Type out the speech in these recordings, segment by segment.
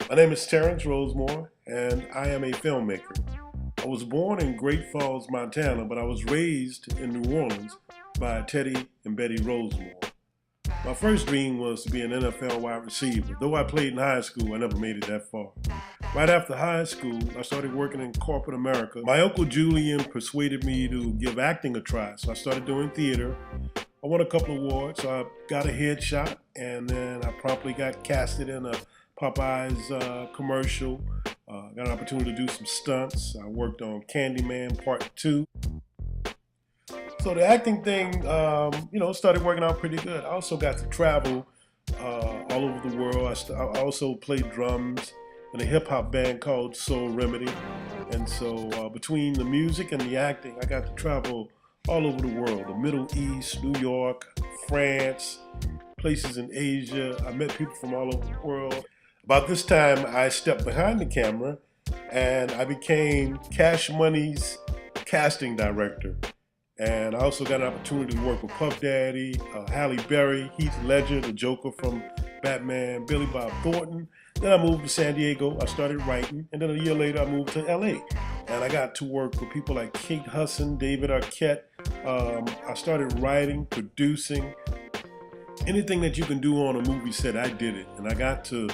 My name is Terence Rosemore, and I am a filmmaker. I was born in Great Falls, Montana, but I was raised in New Orleans by Teddy and Betty Rosemore. My first dream was to be an NFL wide receiver. Though I played in high school, I never made it that far. Right after high school, I started working in corporate America. My uncle Julian persuaded me to give acting a try, so I started doing theater. I won a couple of awards, so I got a headshot, and then I promptly got casted in a Popeyes commercial. Got an opportunity to do some stunts. I worked on Candyman Part 2. So the acting thing, started working out pretty good. I also got to travel all over the world. I also played drums in a hip-hop band called Soul Remedy. And so between the music and the acting, I got to travel all over the world, the Middle East, New York, France, places in Asia. I met people from all over the world. About this time, I stepped behind the camera and I became Cash Money's casting director. And I also got an opportunity to work with Puff Daddy, Halle Berry, Heath Ledger, the Joker from Batman, Billy Bob Thornton. Then I moved to San Diego, I started writing, and then a year later I moved to LA. And I got to work with people like Kate Hudson, David Arquette. I started writing, producing. Anything that you can do on a movie set, I did it. And I got to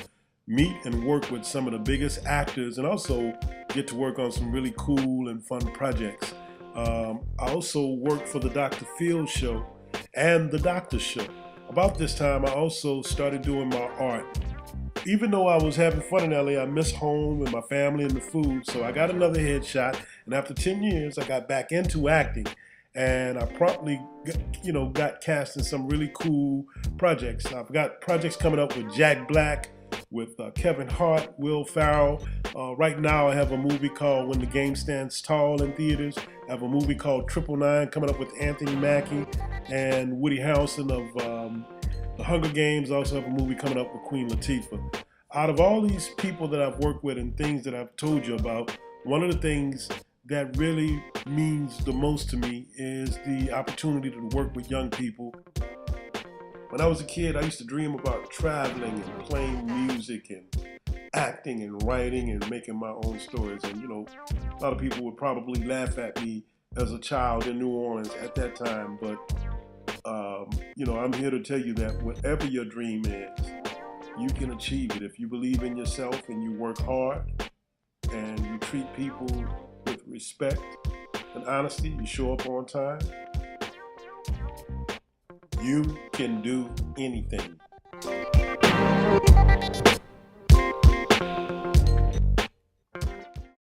meet and work with some of the biggest actors and also get to work on some really cool and fun projects. I also worked for the Dr. Phil show and the Doctor show. About this time, I also started doing my art. Even though I was having fun in LA, I missed home and my family and the food, so I got another headshot, and after 10 years, I got back into acting, and I promptly got cast in some really cool projects. I've got projects coming up with Jack Black, with Kevin Hart, Will Ferrell. Right now I have a movie called When the Game Stands Tall in theaters. I have a movie called 999 coming up with Anthony Mackie and Woody Harrelson of The Hunger Games. I also have a movie coming up with Queen Latifah. Out of all these people that I've worked with and things that I've told you about, one of the things that really means the most to me is the opportunity to work with young people. When I was a kid, I used to dream about traveling and playing music and acting and writing and making my own stories. And, a lot of people would probably laugh at me as a child in New Orleans at that time. But, I'm here to tell you that whatever your dream is, you can achieve it. If you believe in yourself and you work hard and you treat people with respect and honesty, you show up on time, you can do anything.